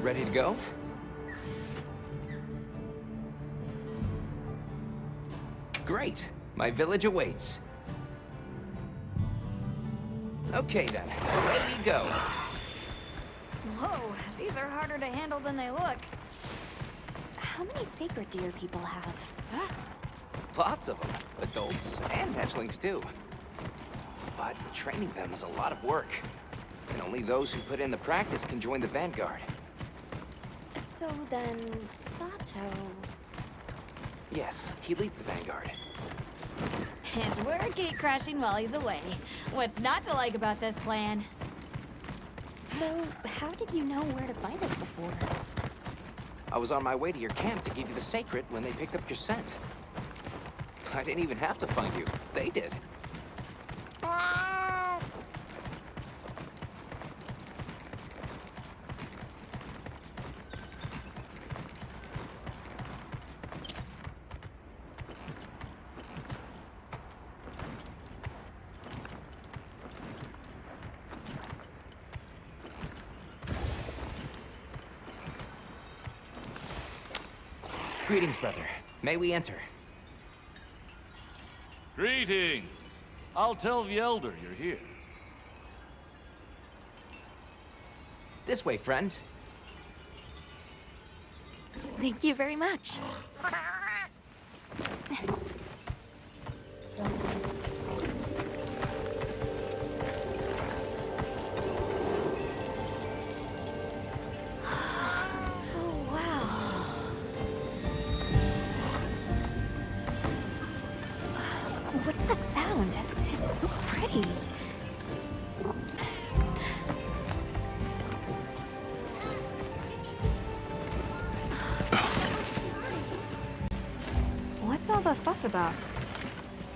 Ready to go? Great. My village awaits. Okay then, ready to go. Whoa, these are harder to handle than they look. How many sacred deer people have? Huh? Lots of them, adults and hatchlings too. But training them is a lot of work. And only those who put in the practice can join the Vanguard. So then, Sato... Yes, he leads the Vanguard. And we're gate crashing while he's away. What's not to like about this plan? So, how did you know where to find us before? I was on my way to your camp to give you the sacred when they picked up your scent. I didn't even have to find you. They did. Greetings, brother. May we enter? Greetings. I'll tell the Elder you're here. This way, friends. Thank you very much. Oh, wow. What's that sound? It's so pretty. What's all the fuss about?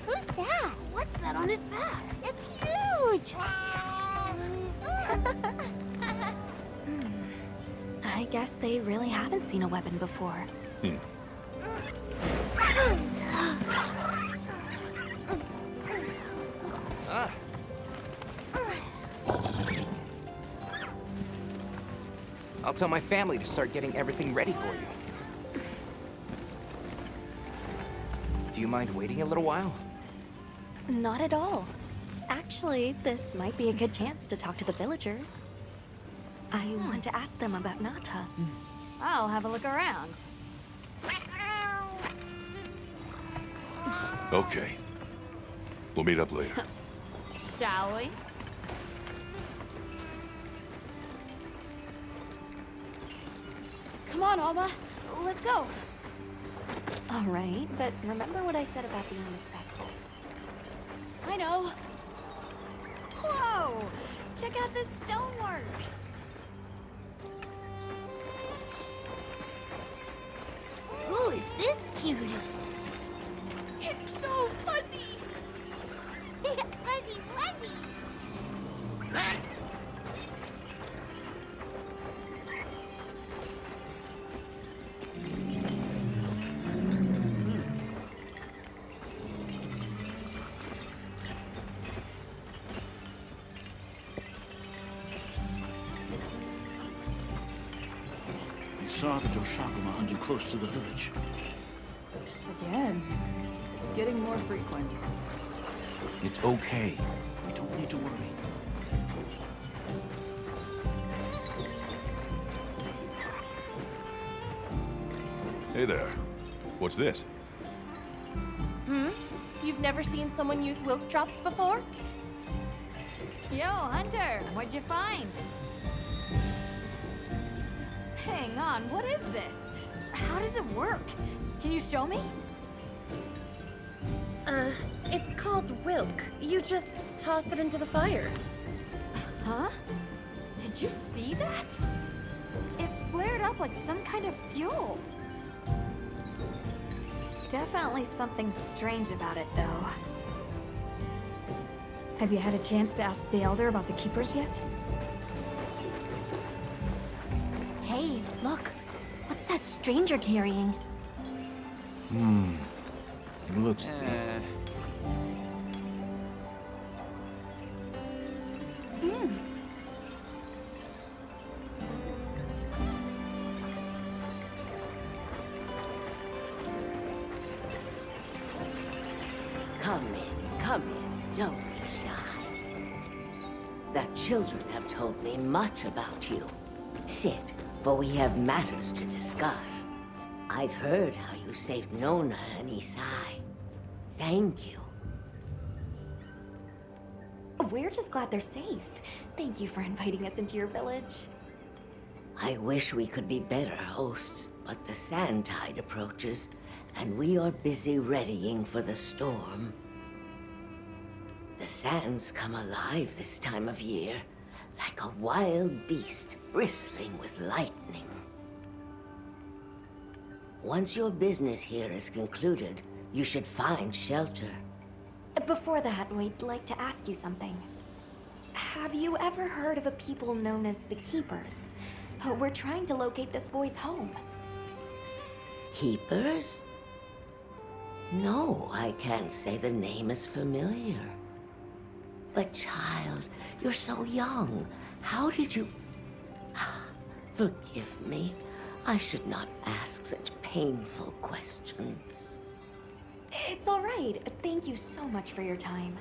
Who's that? What's that on his back? It's huge! I guess they really haven't seen a weapon before. Ah. I'll tell my family to start getting everything ready for you. Do you mind waiting a little while? Not at all. Actually, this might be a good chance to talk to the villagers. I want to ask them about Nata. I'll have a look around. Okay. We'll meet up later. Shall we? Come on, Alma. Let's go. All right, but remember what I said about being respectful. I know. Whoa! Check out this stonework. Ooh, is this cute? It's so fuzzy. Fuzzy, fuzzy. You saw the Doshakuma hunt you close to the village. Again, it's getting more frequent. It's okay. We don't need to worry. Hey there. What's this? You've never seen someone use wilk drops before? Yo, Hunter, what'd you find? Hang on, what is this? How does it work? Can you show me? It's called wilk. You just toss it into the fire. Huh? Did you see that? It flared up like some kind of fuel. Definitely something strange about it, though. Have you had a chance to ask the Elder about the Keepers yet? Hey, look. What's that stranger carrying? It looks don't be shy. The children have told me much about you. Sit, for we have matters to discuss. I've heard how you saved Nona and Isai. Thank you. We're just glad they're safe. Thank you for inviting us into your village. I wish we could be better hosts, but the sand tide approaches, and we are busy readying for the storm. The sands come alive this time of year, like a wild beast bristling with lightning. Once your business here is concluded, you should find shelter. Before that, we'd like to ask you something. Have you ever heard of a people known as the Keepers? We're trying to locate this boy's home. Keepers? No, I can't say the name is familiar. But child, you're so young. How did you... Forgive me. I should not ask such painful questions. It's all right. Thank you so much for your time.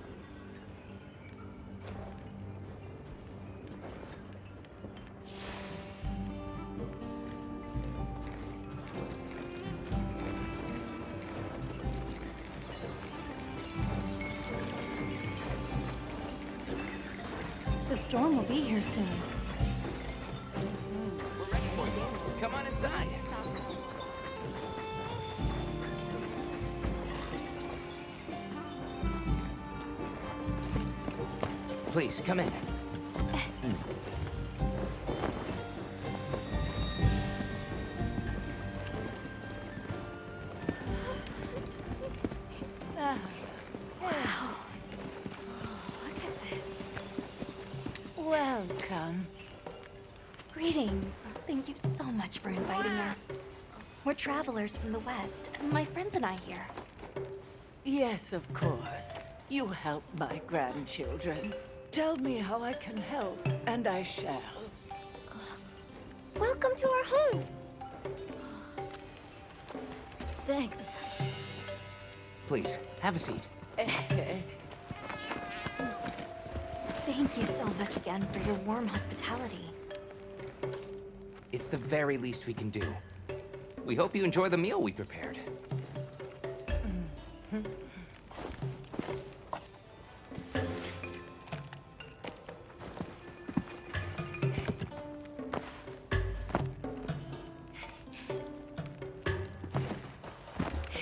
The storm will be here soon. We're ready for you. Come on inside. Please, come in. Welcome. Greetings. Thank you so much for inviting us. We're travelers from the West, and my friends and I here. Yes, of course. You help my grandchildren. Tell me how I can help, and I shall. Welcome to our home. Thanks. Please, have a seat. Thank you so much again for your warm hospitality. It's the very least we can do. We hope you enjoy the meal we prepared.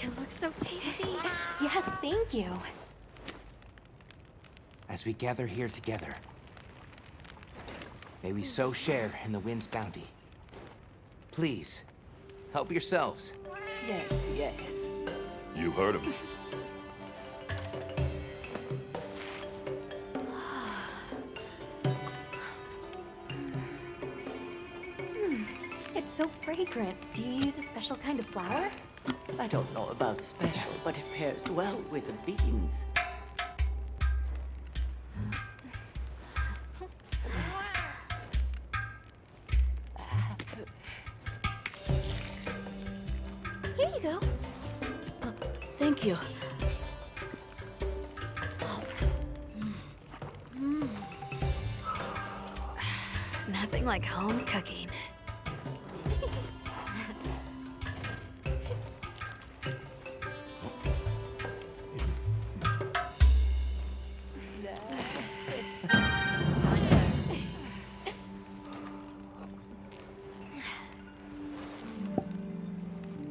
It looks so tasty. Yes, thank you. As we gather here together, may we so share in the wind's bounty. Please, help yourselves. Yes, yes. You heard him. It's so fragrant. Do you use a special kind of flour? I don't know about special, but it pairs well with the beans. Here you go. Thank you. Nothing like home cooking.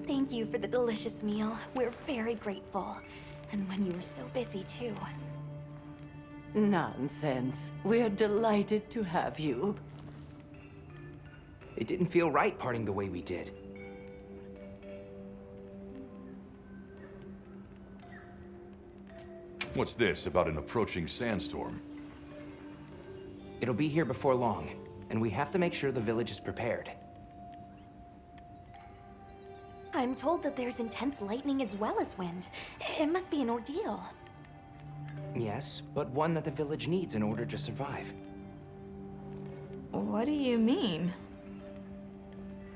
Thank you for the delicious meal. We're very grateful. And when you were so busy, too. Nonsense. We're delighted to have you. It didn't feel right parting the way we did. What's this about an approaching sandstorm? It'll be here before long, and we have to make sure the village is prepared. I'm told that there's intense lightning as well as wind. It must be an ordeal. Yes, but one that the village needs in order to survive. What do you mean?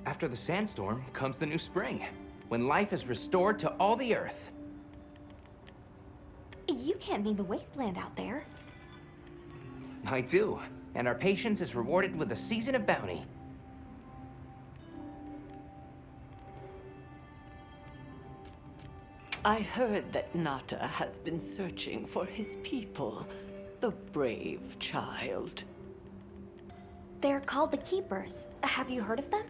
After the sandstorm comes the new spring, when life is restored to all the earth. You can't mean the wasteland out there. I do, and our patience is rewarded with a season of bounty. I heard that Nata has been searching for his people. The brave child. They're called the Keepers. Have you heard of them?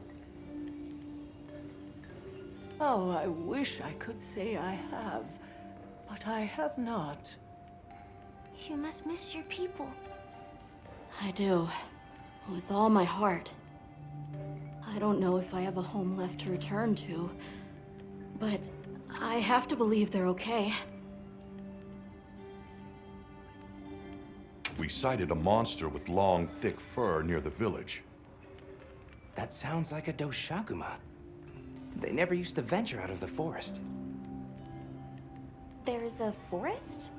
Oh, I wish I could say I have, but I have not. You must miss your people. I do. With all my heart. I don't know if I have a home left to return to, but I have to believe they're okay. We sighted a monster with long, thick fur near the village. That sounds like a Doshaguma. They never used to venture out of the forest. There's a forest?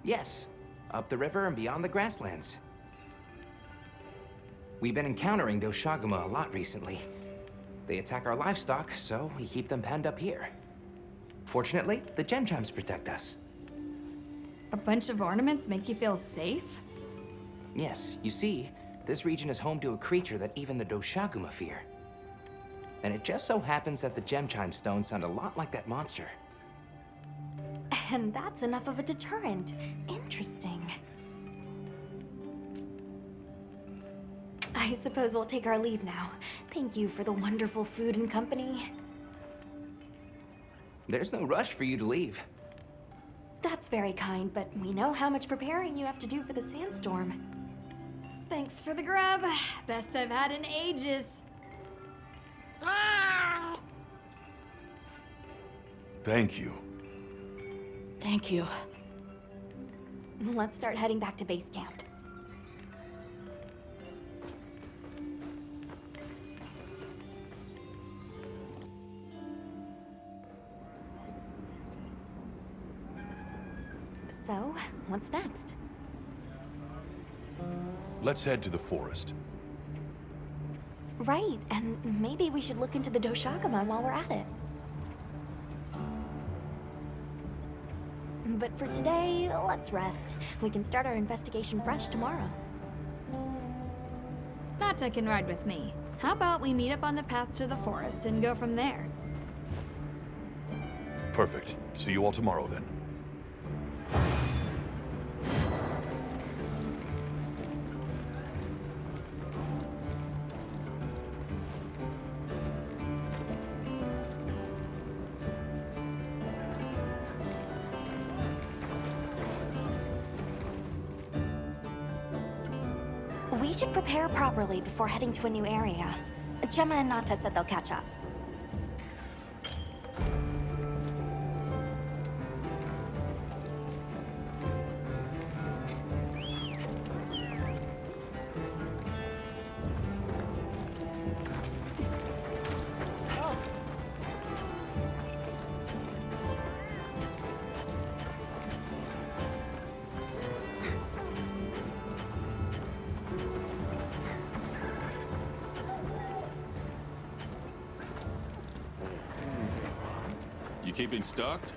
Yes, up the river and beyond the grasslands. We've been encountering Doshaguma a lot recently. They attack our livestock, so we keep them penned up here. Fortunately, the gem chimes protect us. A bunch of ornaments make you feel safe? Yes, you see, this region is home to a creature that even the Doshaguma fear. And it just so happens that the gem chime stones sound a lot like that monster. And that's enough of a deterrent. Interesting. I suppose we'll take our leave now. Thank you for the wonderful food and company. There's no rush for you to leave. That's very kind, but we know how much preparing you have to do for the sandstorm. Thanks for the grub. Best I've had in ages. Thank you. Thank you. Let's start heading back to base camp. So, what's next? Let's head to the forest. Right, and maybe we should look into the Doshaguma while we're at it. But for today, let's rest. We can start our investigation fresh tomorrow. Nata can ride with me. How about we meet up on the path to the forest and go from there? Perfect. See you all tomorrow then. We should prepare properly before heading to a new area. Gemma and Nata said they'll catch up. You keeping stocked?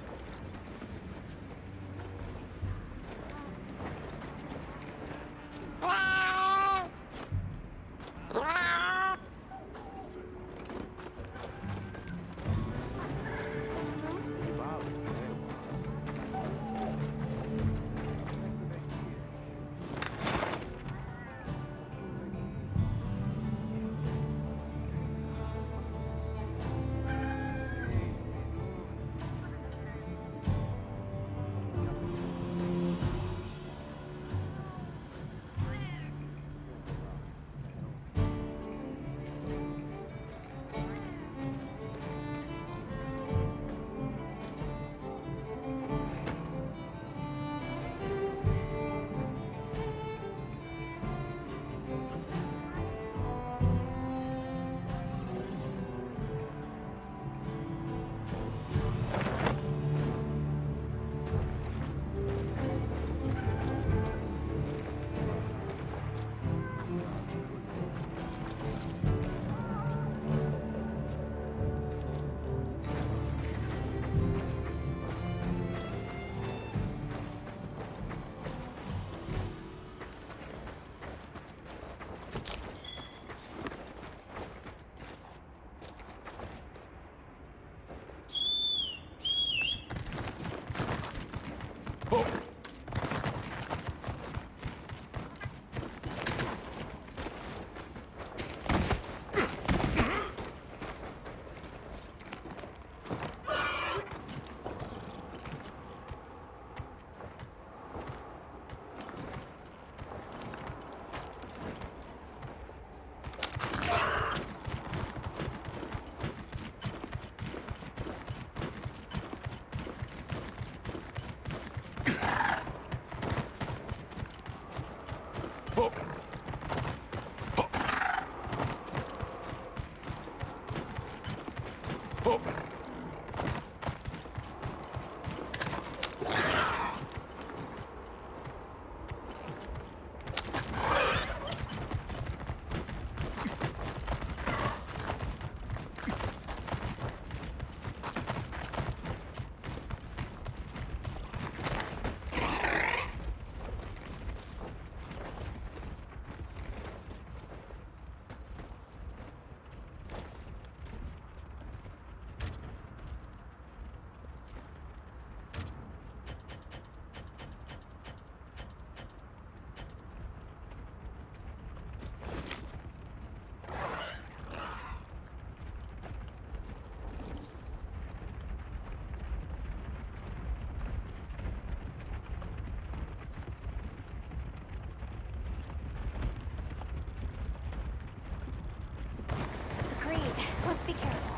Agreed. Let's be careful.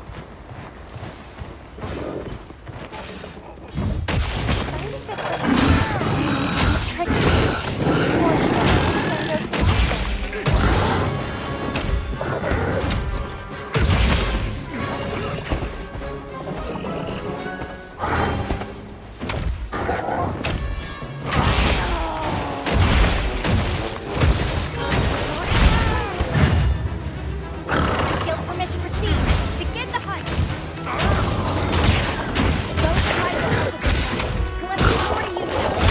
Tricky. Fortunately, Sandoz can Yield permission received. Begin the hunt. Those titles with this one. Collect 40 units.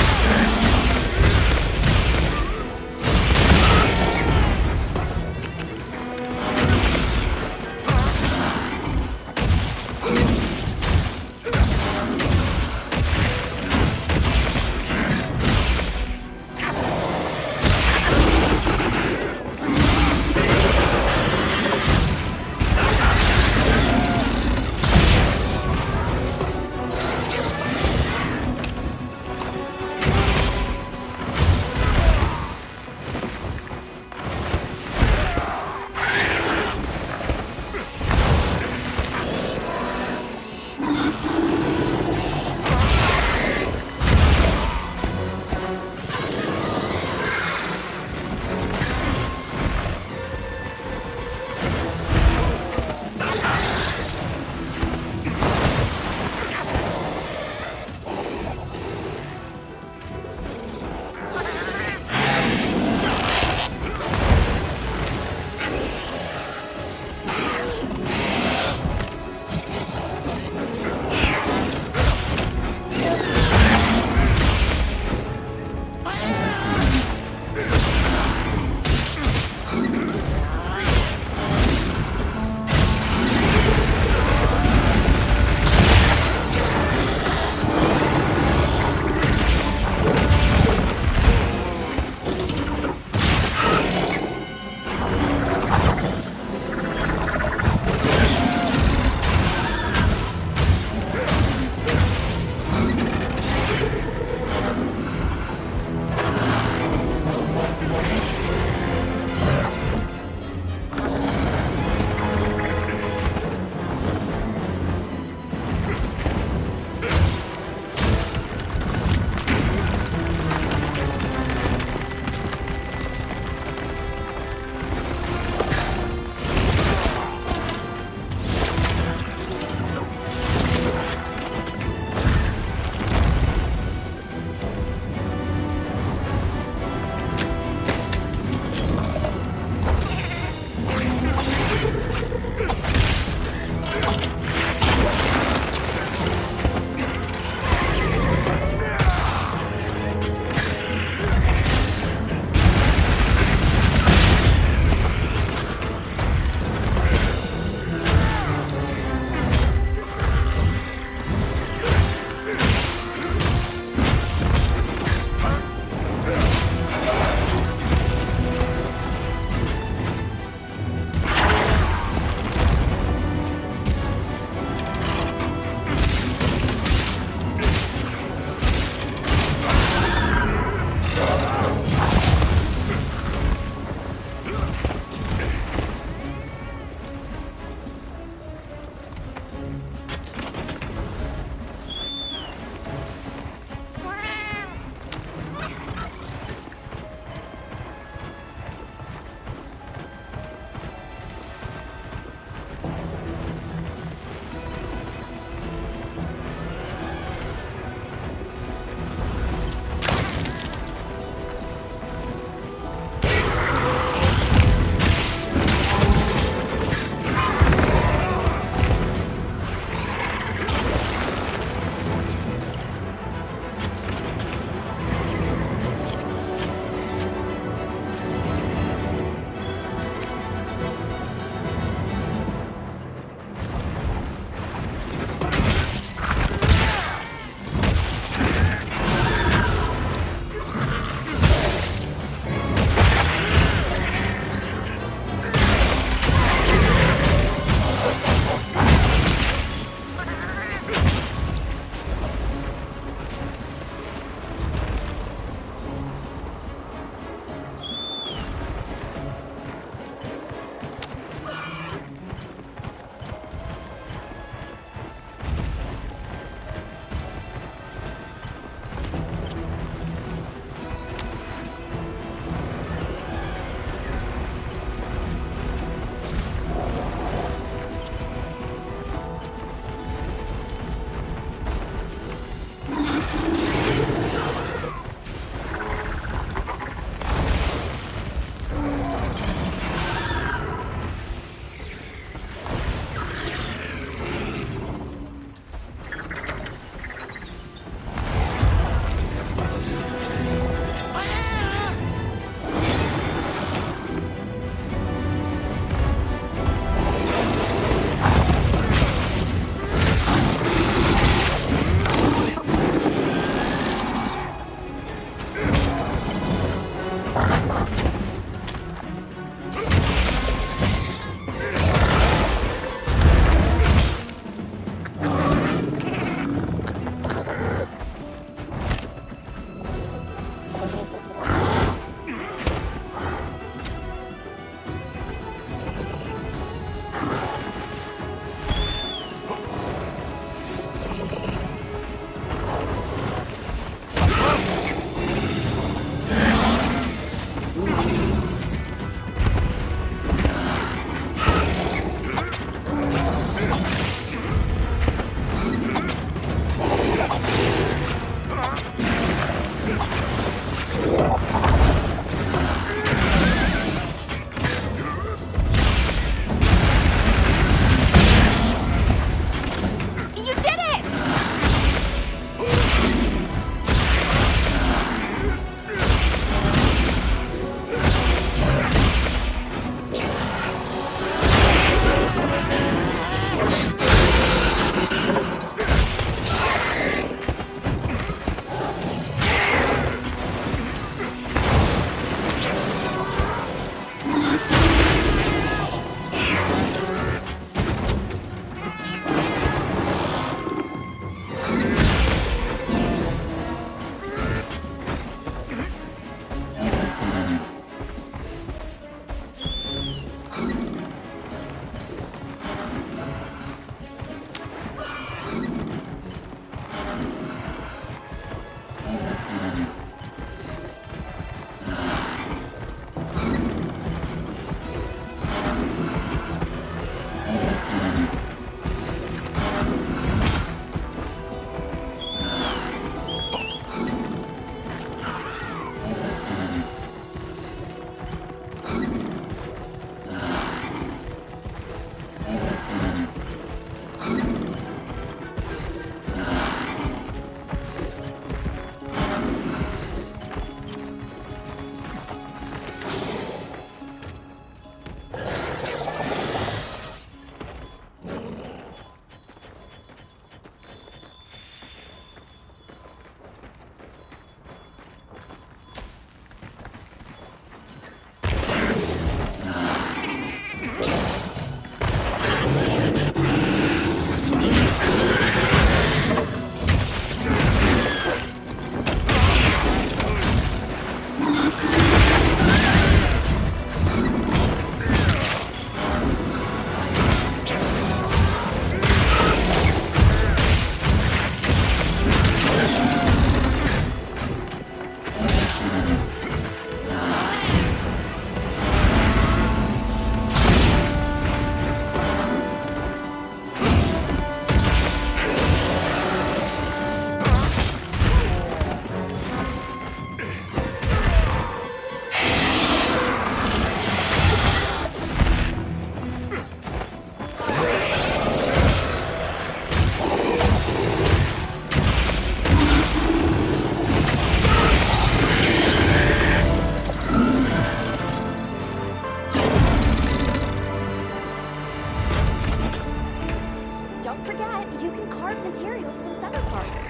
forget, you can carve materials from severed parts.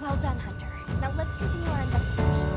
Well done, Hunter. Now let's continue our investigation.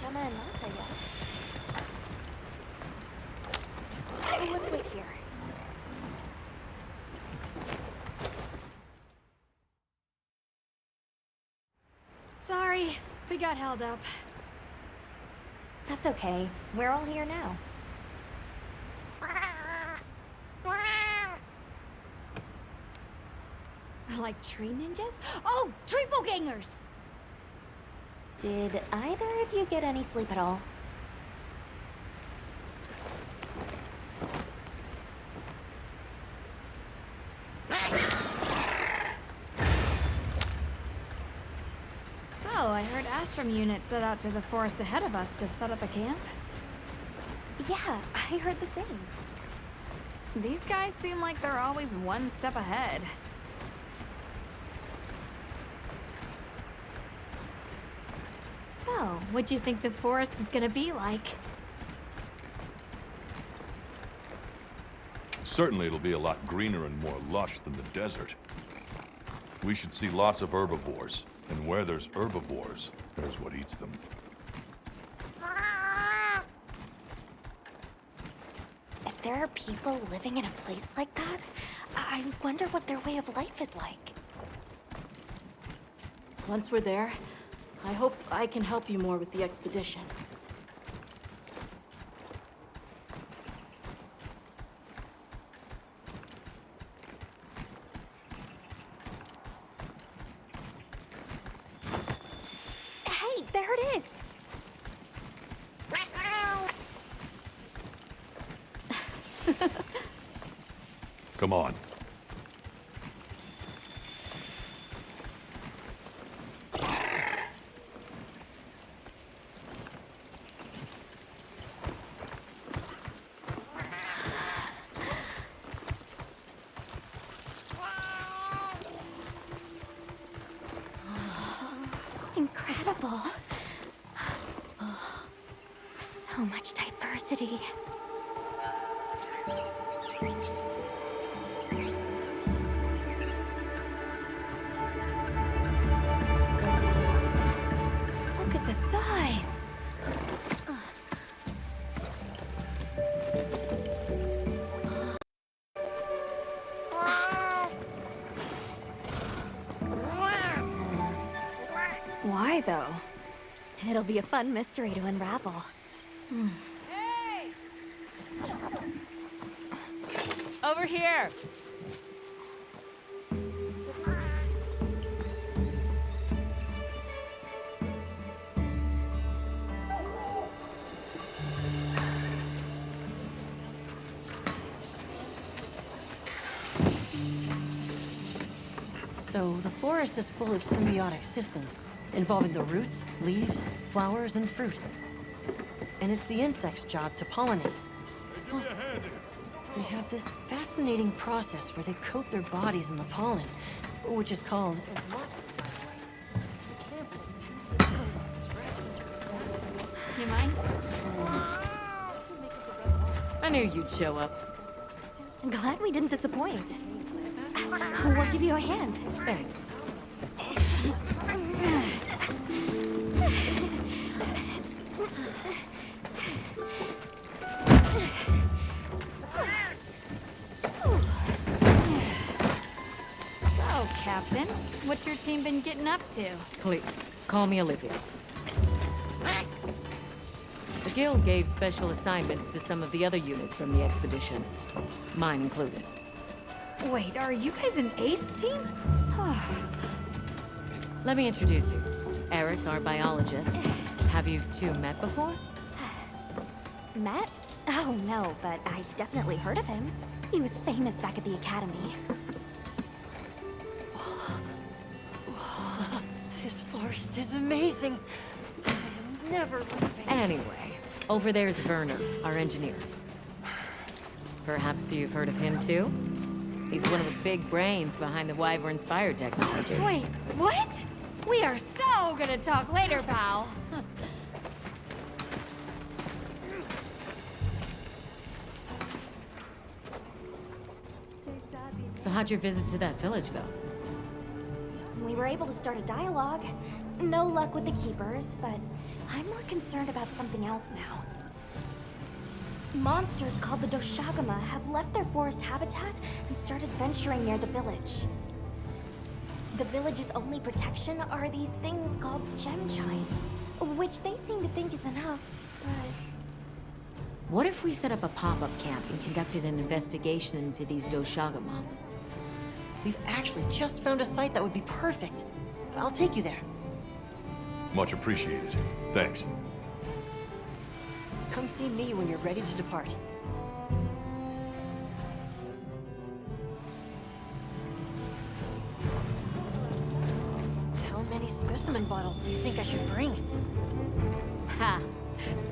Gemma and Manta yet. Oh, let's wait here. Sorry, we got held up. That's okay. We're all here now. Like tree ninjas? Oh, triple gangers! Did either of you get any sleep at all? So, I heard Astrum units set out to the forest ahead of us to set up a camp. Yeah, I heard the same. These guys seem like they're always one step ahead. So, what'd you think the forest is gonna be like? Certainly it'll be a lot greener and more lush than the desert. We should see lots of herbivores. And where there's herbivores, there's what eats them. If there are people living in a place like that, I wonder what their way of life is like. Once we're there, I hope I can help you more with the expedition. Hey, there it is! Come on. Incredible. So much diversity. Look at the size! Why, though? It'll be a fun mystery to unravel. Hey! Over here! So the forest is full of symbiotic systems, involving the roots, leaves, flowers, and fruit. And it's the insect's job to pollinate. They have this fascinating process where they coat their bodies in the pollen, which is called... You mind? I knew you'd show up. Glad we didn't disappoint. We'll give you a hand. Thanks. So, Captain, what's your team been getting up to? Please, call me Olivia. The Guild gave special assignments to some of the other units from the expedition. Mine included. Wait, are you guys an ace team? Let me introduce you. Eric, our biologist. Have you two met before? Matt? Oh, no, but I've definitely heard of him. He was famous back at the academy. This forest is amazing. I am never leaving. Anyway, over there's Werner, our engineer. Perhaps you've heard of him too? He's one of the big brains behind the Wyvern's fire technology. Wait, what? We are so gonna talk later, pal. So how'd your visit to that village go? We were able to start a dialogue. No luck with the Keepers, but I'm more concerned about something else now. Monsters called the Doshagama have left their forest habitat and started venturing near the village. The village's only protection are these things called gem chimes, which they seem to think is enough, but... What if we set up a pop-up camp and conducted an investigation into these Doshagama? We've actually just found a site that would be perfect. I'll take you there. Much appreciated. Thanks. Come see me when you're ready to depart. How many specimen bottles do you think I should bring? Ha!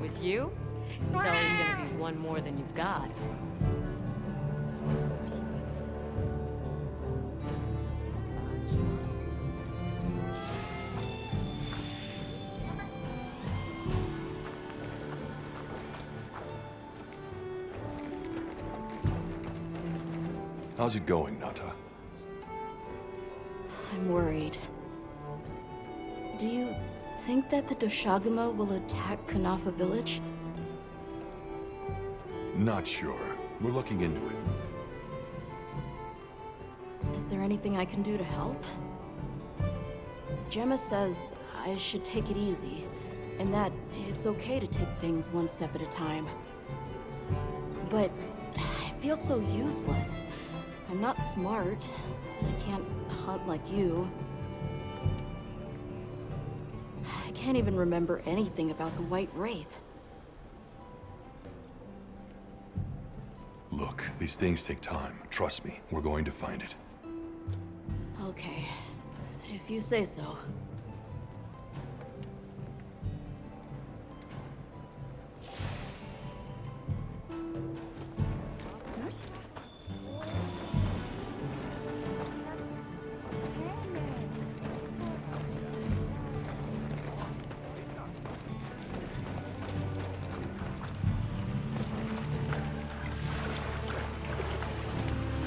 With you? It's always gonna be one more than you've got. How's it going, Nata? I'm worried. Do you think that the Doshagama will attack Kanafa village? Not sure. We're looking into it. Is there anything I can do to help? Gemma says I should take it easy, and that it's okay to take things one step at a time. But I feel so useless. I'm not smart. I can't hunt like you. I can't even remember anything about the White Wraith. Look, these things take time. Trust me, we're going to find it. Okay, if you say so.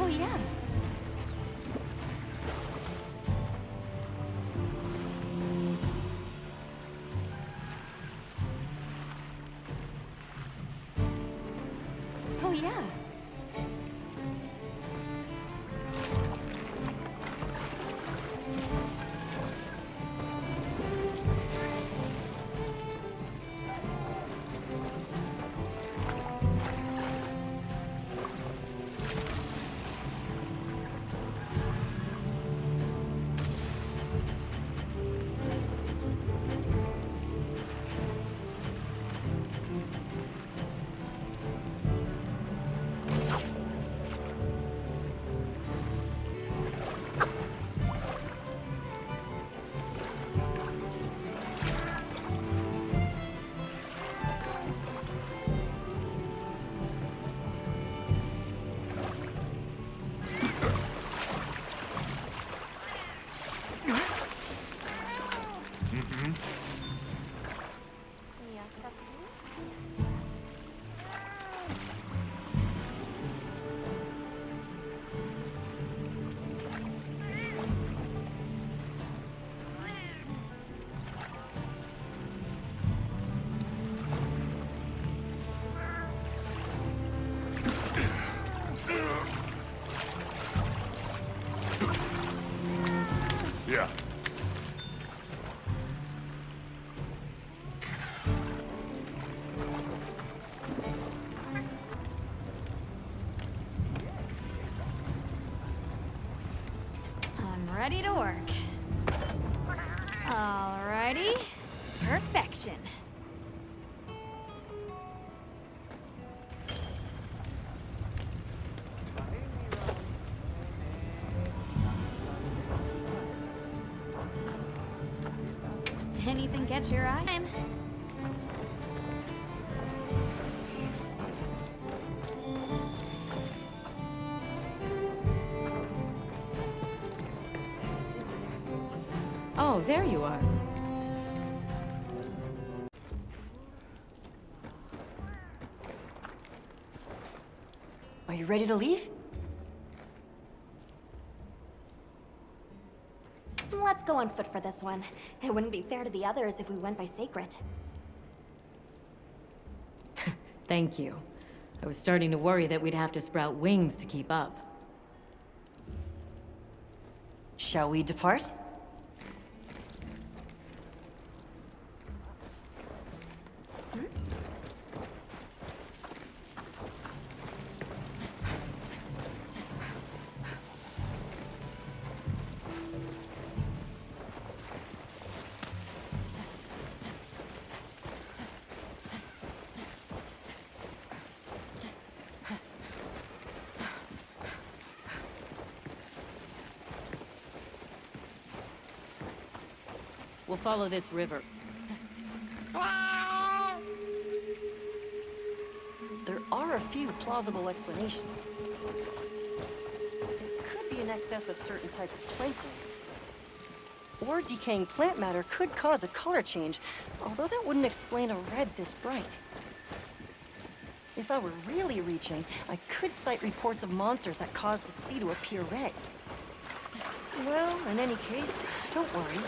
Oh, yeah. Oh, yeah. Yeah. I'm ready to work. Alrighty. Perfection. Anything catch your eye? Oh, there you are. Are you ready to leave? Let's go on foot for this one. It wouldn't be fair to the others if we went by Sacred. Thank you. I was starting to worry that we'd have to sprout wings to keep up. Shall we depart? We'll follow this river. There are a few plausible explanations. It could be an excess of certain types of plankton. Or decaying plant matter could cause a color change, although that wouldn't explain a red this bright. If I were really reaching, I could cite reports of monsters that cause the sea to appear red. Well, in any case, don't worry.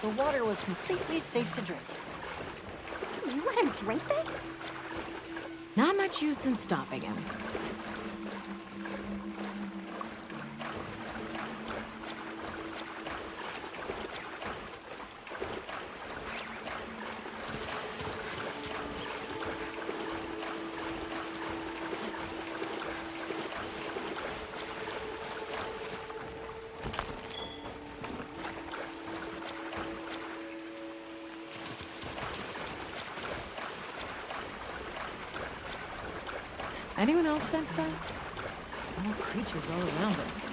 The water was completely safe to drink. You let him drink this? Not much use in stopping him. Anyone else sense that? Small creatures all around us.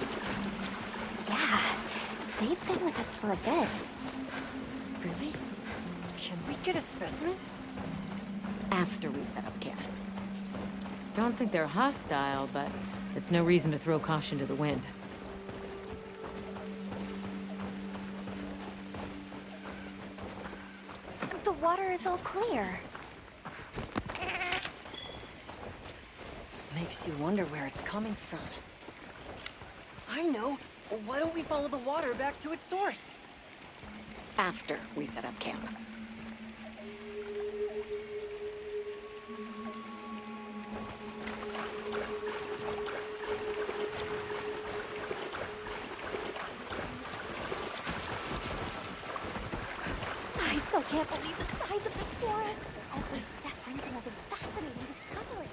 Yeah, they've been with us for a bit. Really? Can we get a specimen? After we set up camp. Don't think they're hostile, but it's no reason to throw caution to the wind. The water is all clear. Makes you wonder where it's coming from. I know. Why don't we follow the water back to its source? After we set up camp. I still can't believe the size of this forest. Every step brings another fascinating discovery.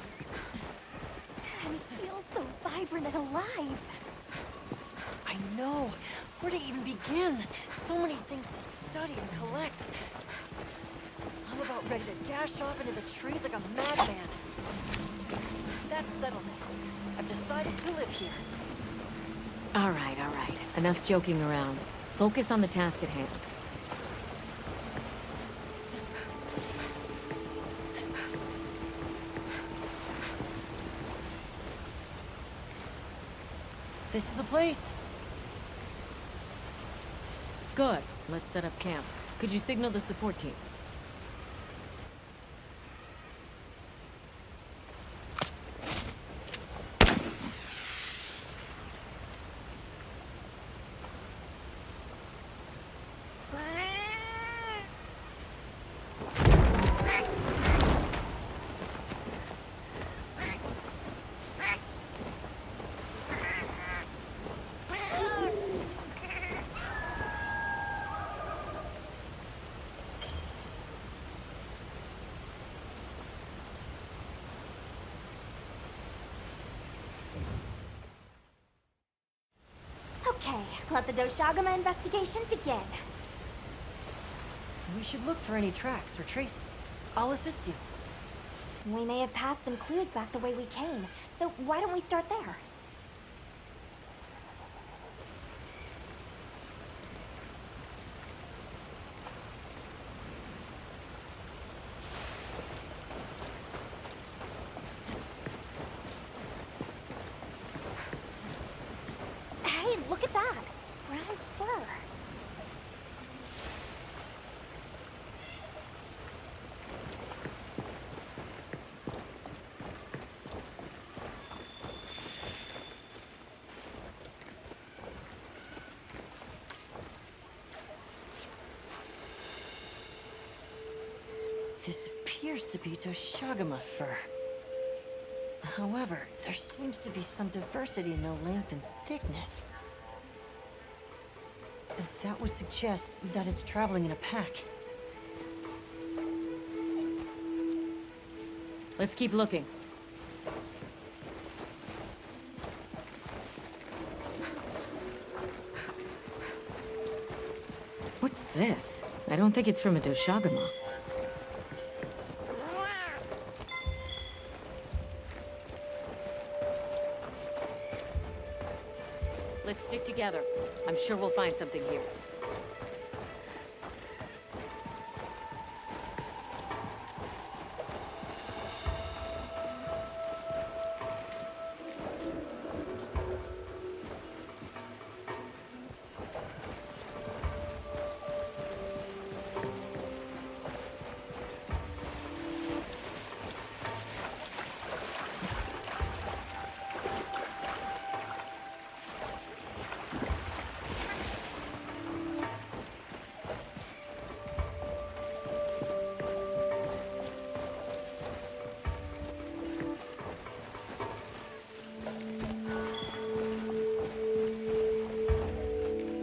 And it feels so vibrant and alive. I know. Where to even begin? So many things to study and collect. I'm about ready to dash off into the trees like a madman. That settles it. I've decided to live here. All right, all right. Enough joking around. Focus on the task at hand. This is the place. Good. Let's set up camp. Could you signal the support team? Okay, let the Doshagama investigation begin. We should look for any tracks or traces. I'll assist you. We may have passed some clues back the way we came, so why don't we start there? Hey, look at that! Brown fur. This appears to be Doshagama fur. However, there seems to be some diversity in the length and thickness. That would suggest that it's traveling in a pack. Let's keep looking. What's this? I don't think it's from a Doshagama. Let's stick together. I'm sure we'll find something here.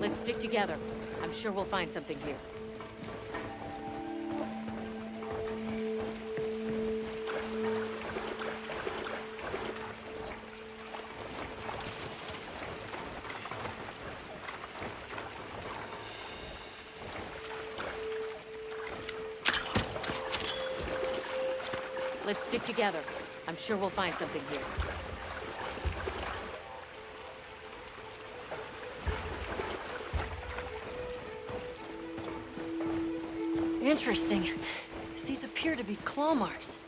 Let's stick together. I'm sure we'll find something here. Let's stick together. I'm sure we'll find something here. Interesting. These appear to be claw marks.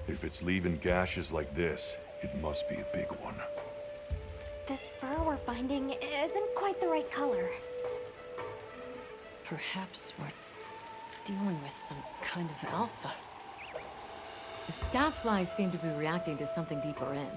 If it's leaving gashes like this, it must be a big one. This fur we're finding isn't quite the right color. Perhaps we're dealing with some kind of alpha. The scout flies seem to be reacting to something deeper in.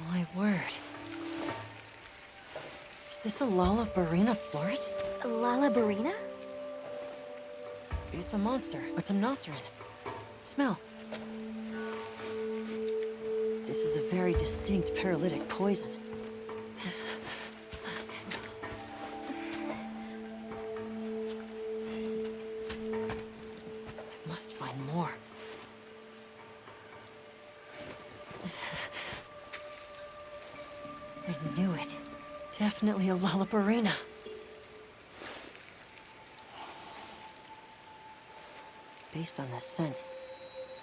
My word. Is this a Lalabarina floret? Lalabarina? It's a monster, a Temnoceran. Smell. This is a very distinct paralytic poison. I must find more. I knew it. Definitely a Lalabarina. Based on the scent,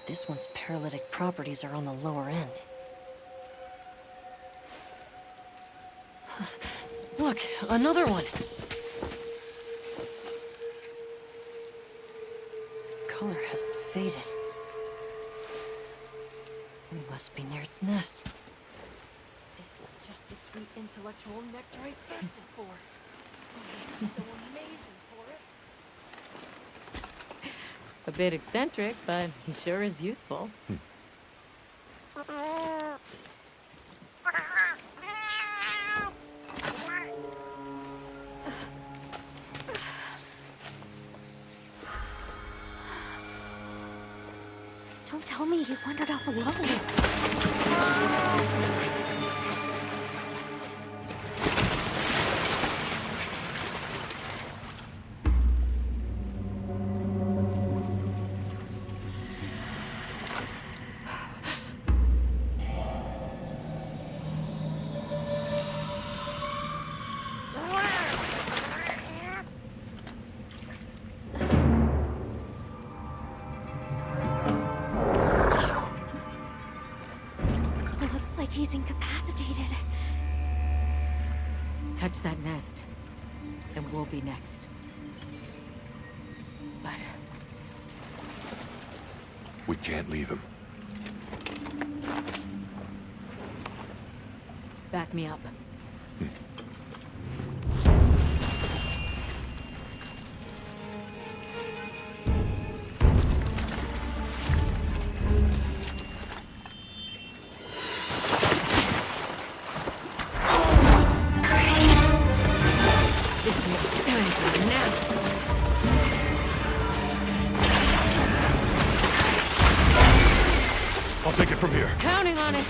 this one's paralytic properties are on the lower end. Look, another one! Color hasn't faded. We must be near its nest. This is just the sweet intellectual nectar I thirsted for. Oh, this is so amazing, Forrest. A bit eccentric, but he sure is useful. Don't tell me you wandered off alone. Looks like he's incapacitated. Touch that nest, and we'll be next. But We can't leave him. back me up. I'll take it from here. Counting on it.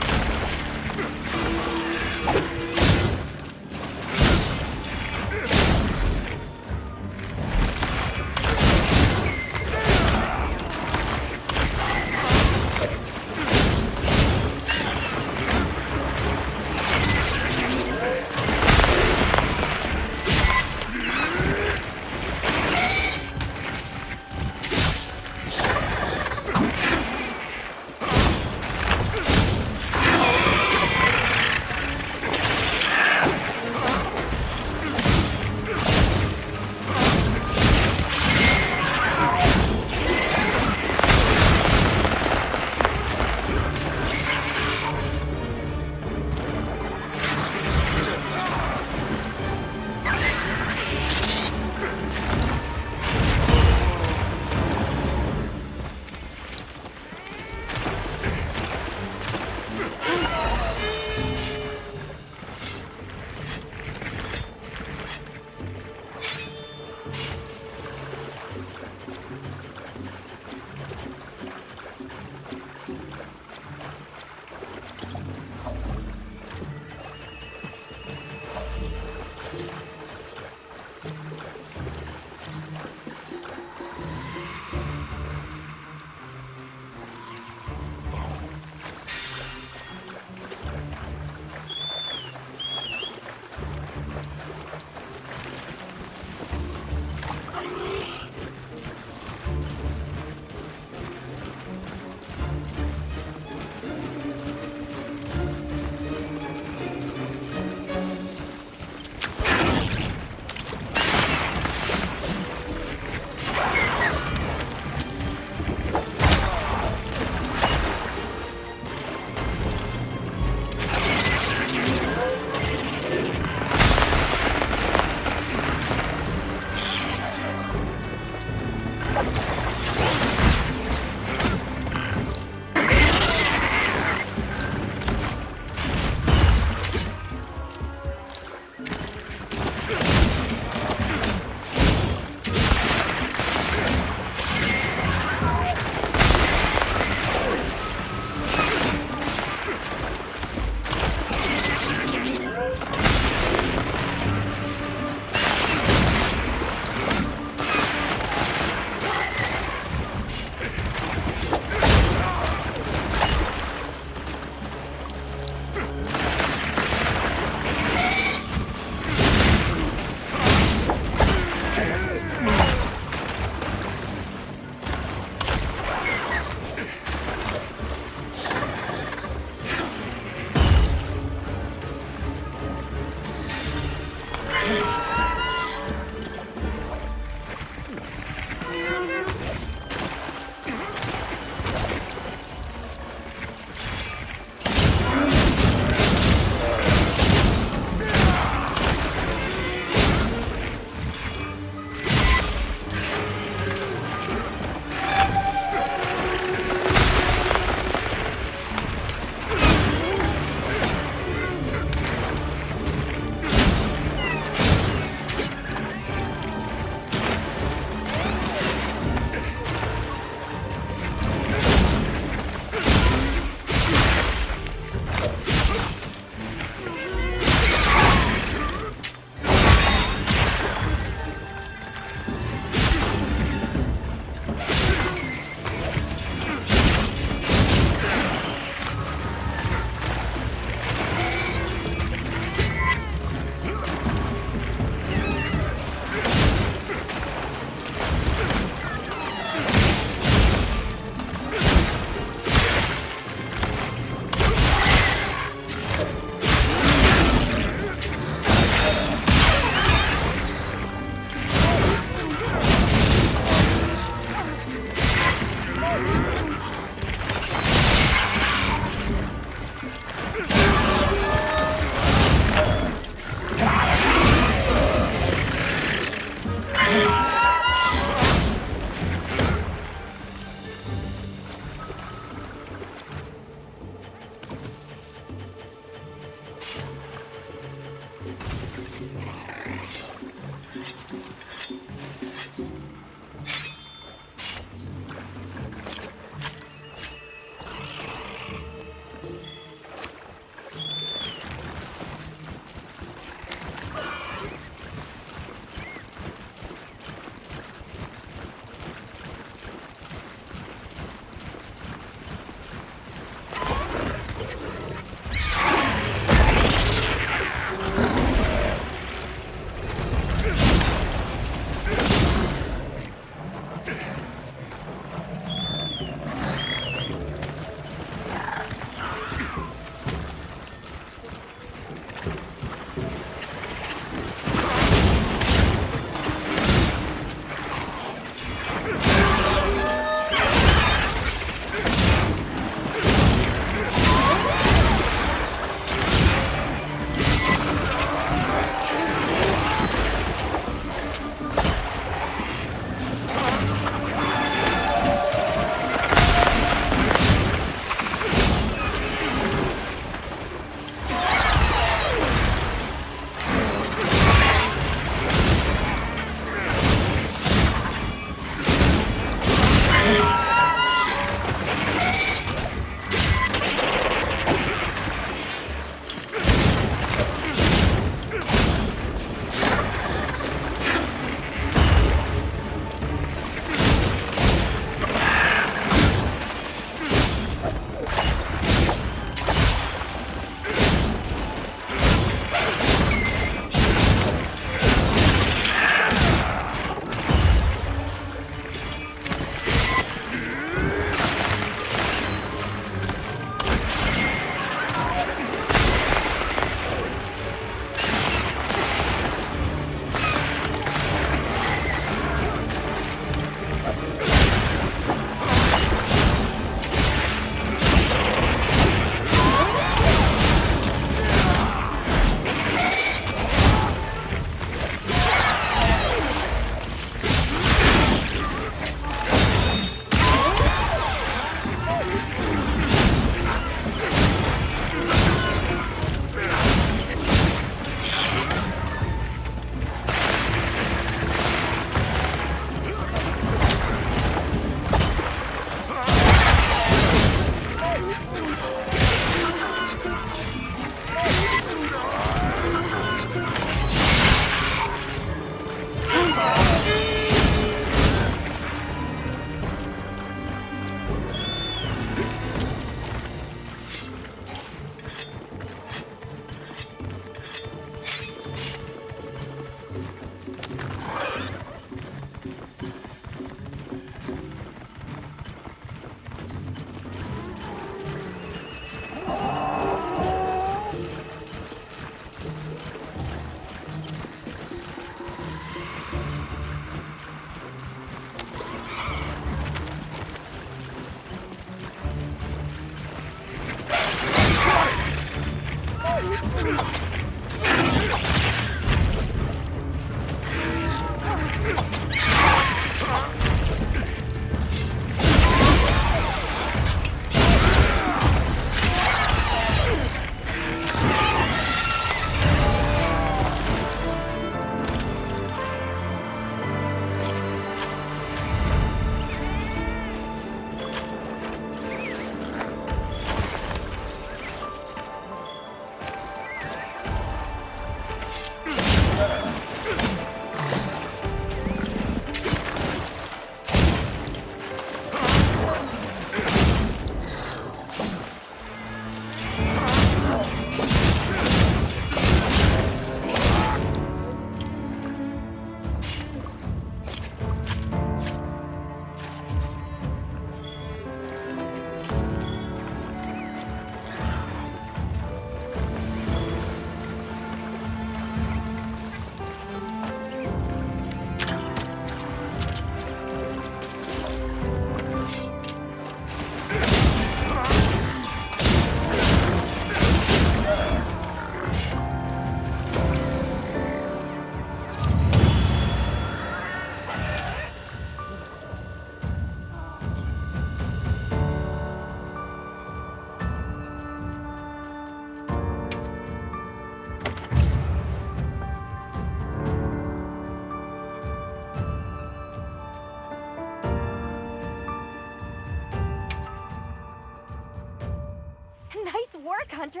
Nice work, Hunter.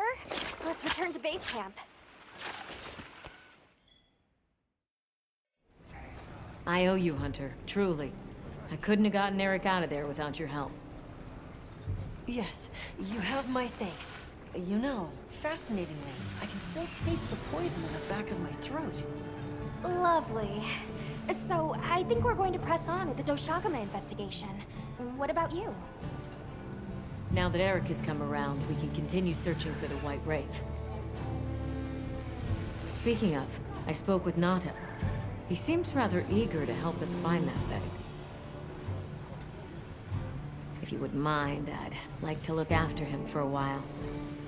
Let's return to base camp. I owe you, Hunter. Truly. I couldn't have gotten Eric out of there without your help. Yes, you have my thanks. You know, fascinatingly, I can still taste the poison in the back of my throat. Lovely. So, I think we're going to press on with the Doshagama investigation. What about you? Now that Eric has come around, we can continue searching for the White Wraith. Speaking of, I spoke with Nata. He seems rather eager to help us find that thing. If you wouldn't mind, I'd like to look after him for a while.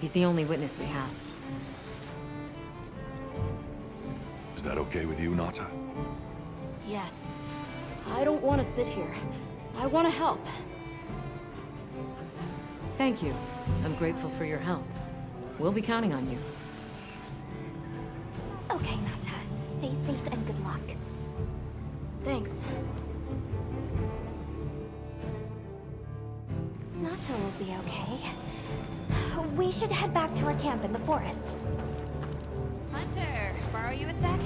He's the only witness we have. Is that okay with you, Nata? Yes. I don't want to sit here. I want to help. Thank you. I'm grateful for your help. We'll be counting on you. Okay, Nata. Stay safe and good luck. Thanks. Nata will be okay. We should head back to our camp in the forest. Hunter, borrow you a sec?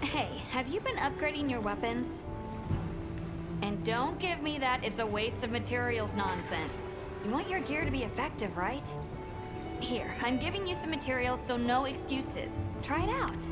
Hey, have you been upgrading your weapons? And don't give me that it's a waste of materials nonsense. You want your gear to be effective, right? Here, I'm giving you some materials, so no excuses. Try it out.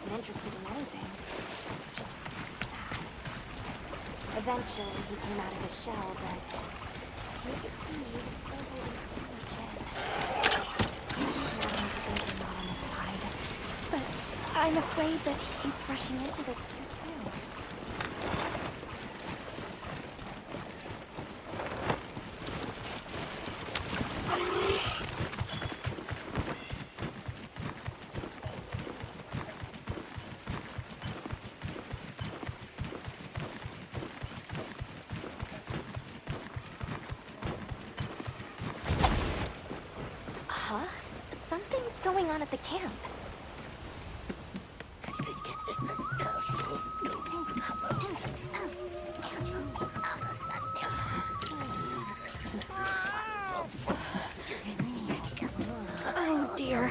wasn't interested in anything. Just sad. Eventually, he came out of his shell, but you could see he was still holding so much in. I want him to think I'm not on his side, but I'm afraid that he's rushing into this too soon. Huh? Something's going on at the camp. Oh dear.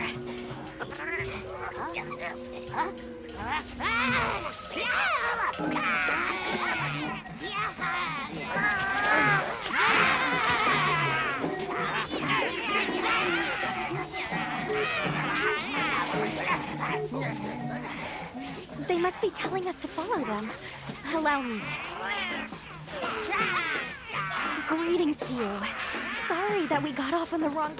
They must be telling us to follow them. Allow me. Greetings to you. Sorry that we got off on the wrong...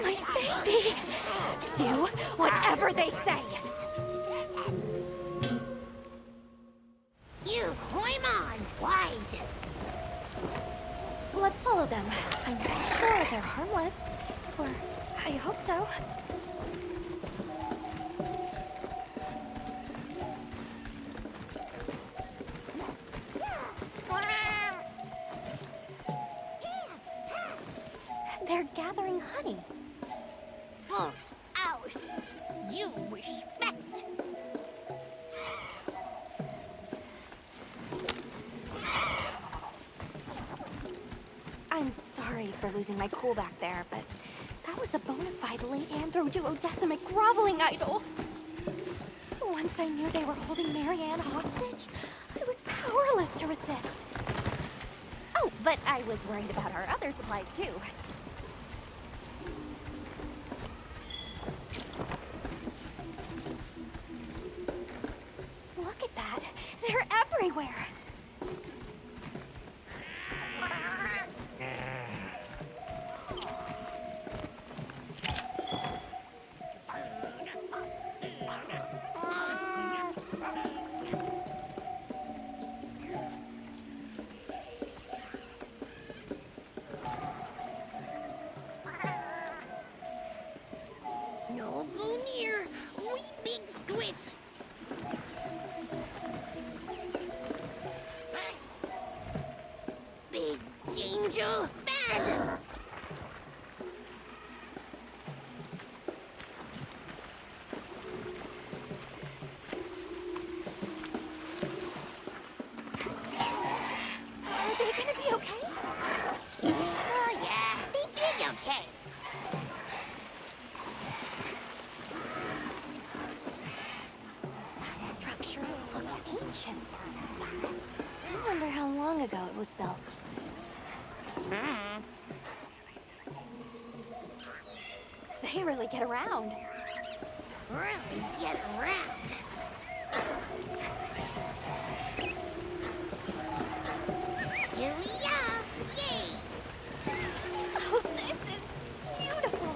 My baby! Do whatever they say! You climb on wide. Let's follow them. I'm sure they're harmless. Or I hope so. They're gathering honey. Forest, ours. You respect. I'm sorry for losing my cool back there, but that was a bona fide Leandro-duodecimic groveling idol. Once I knew they were holding Marianne hostage, I was powerless to resist. Oh, but I was worried about our other supplies too. Look at that! They're everywhere! No go near, we big squish. Big danger, bad. Are they gonna be okay? Oh yeah, they did okay. That structure looks ancient. I wonder how long ago it was built. They really get around. Really get around. Here we are, yay! Oh, this is beautiful.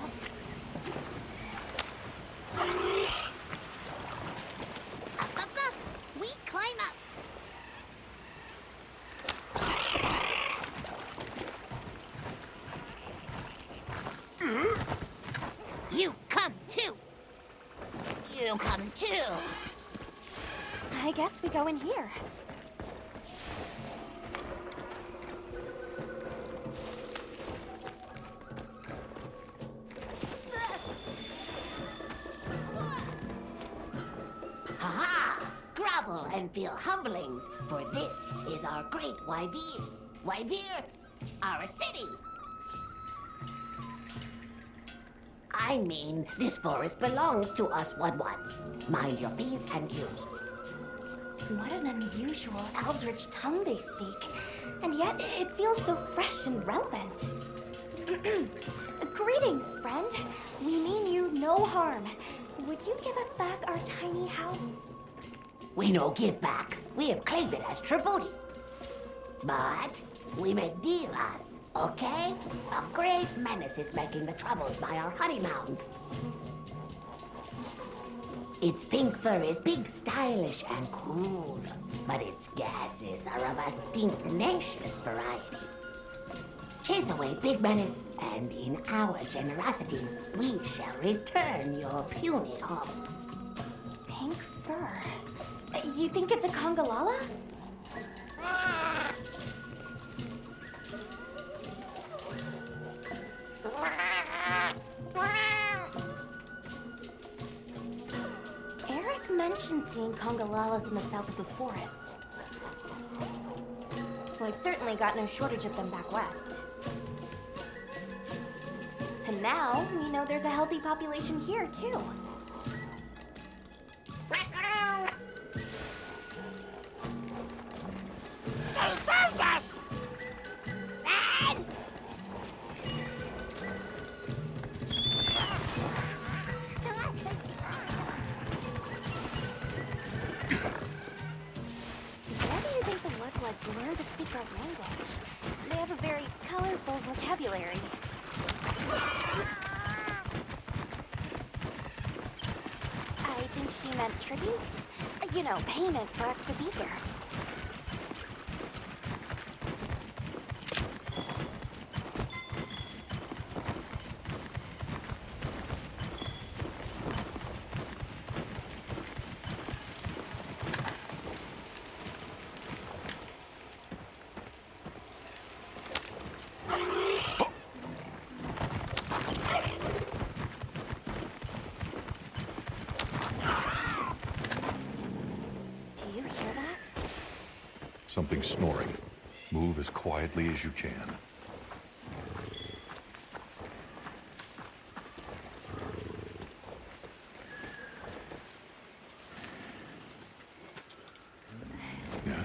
Up, up, up! We climb up. You come too. You come too. I guess we go in here. Ha-ha! Grovel and feel humblings, for this is our great Wyvir. Wyvir, our city. I mean, this forest belongs to us Woodwans. Mind your P's and Q's. What an unusual eldritch tongue they speak. And yet, it feels so fresh and relevant. Greetings, friend. We mean you no harm. Would you give us back our tiny house? We no give back. We have claimed it as tribute. But we make deal us, okay? A great menace is making the troubles by our honey mound. Its pink fur is big, stylish, and cool, but its gases are of a stinknacious variety. Chase away Big Menace, and in our generosities, we shall return your puny home. Pink fur. You think it's a Congalala? Eric mentioned seeing Congalalas in the south of the forest. We've certainly got no shortage of them back west. And now, we know there's a healthy population here, too. They found us! Run! Where do you think the Woodwoods learned to speak our language? They have a very colorful vocabulary. I think she meant tribute. You know, payment for us to be here. Something snoring. Move as quietly as you can. Yeah?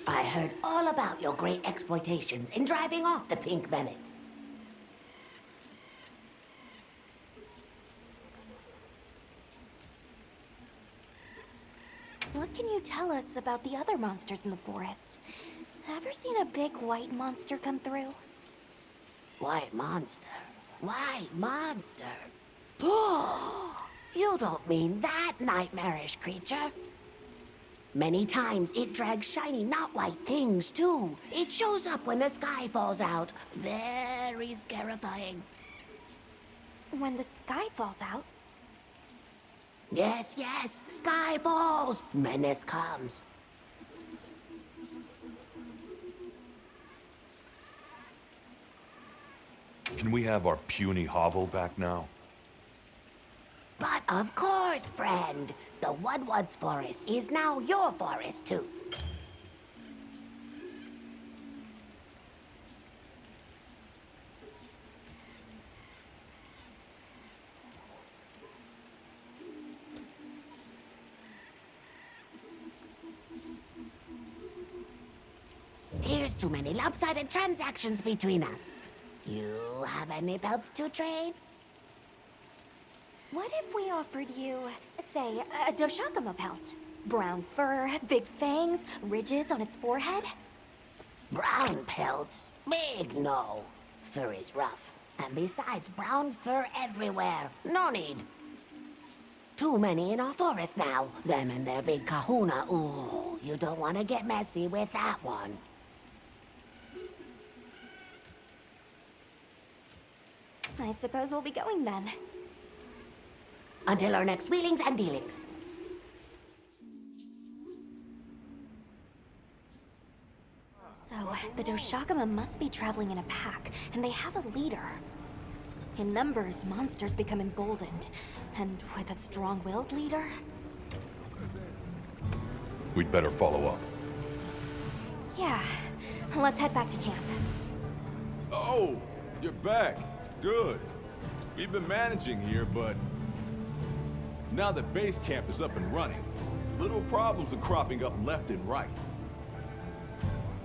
I heard all about your great exploitations in driving off the Pink Menace. What can you tell us about the other monsters in the forest? Ever seen a big white monster come through? White monster. White monster. You don't mean that nightmarish creature. Many times it drags shiny, not white things, too. It shows up when the sky falls out. Very scarifying. When the sky falls out? Yes, yes. Sky falls. Menace comes. Can we have our puny hovel back now? But of course, friend. The Woodwoods forest is now your forest, too. Here's too many lopsided transactions between us. You have any pelts to trade? What if we offered you, say, a Doshakama pelt? Brown fur, big fangs, ridges on its forehead? Brown pelts? Big no. Fur is rough. And besides, brown fur everywhere. No need. Too many in our forest now. Them and their big kahuna. Ooh, you don't want to get messy with that one. I suppose we'll be going then. Until our next wheelings and dealings. So, the Doshakama must be traveling in a pack, and they have a leader. In numbers, monsters become emboldened. And with a strong-willed leader? We'd better follow up. Yeah. Let's head back to camp. Oh, you're back. Good. We've been managing here, but now that base camp is up and running, little problems are cropping up left and right.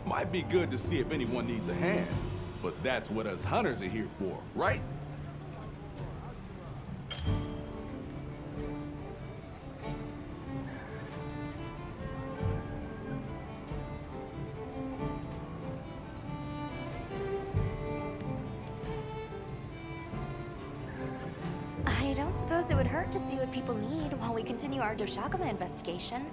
Might be good to see if anyone needs a hand, but that's what us hunters are here for, right? I don't suppose it would hurt to see what people need while we continue our Doshakama investigation.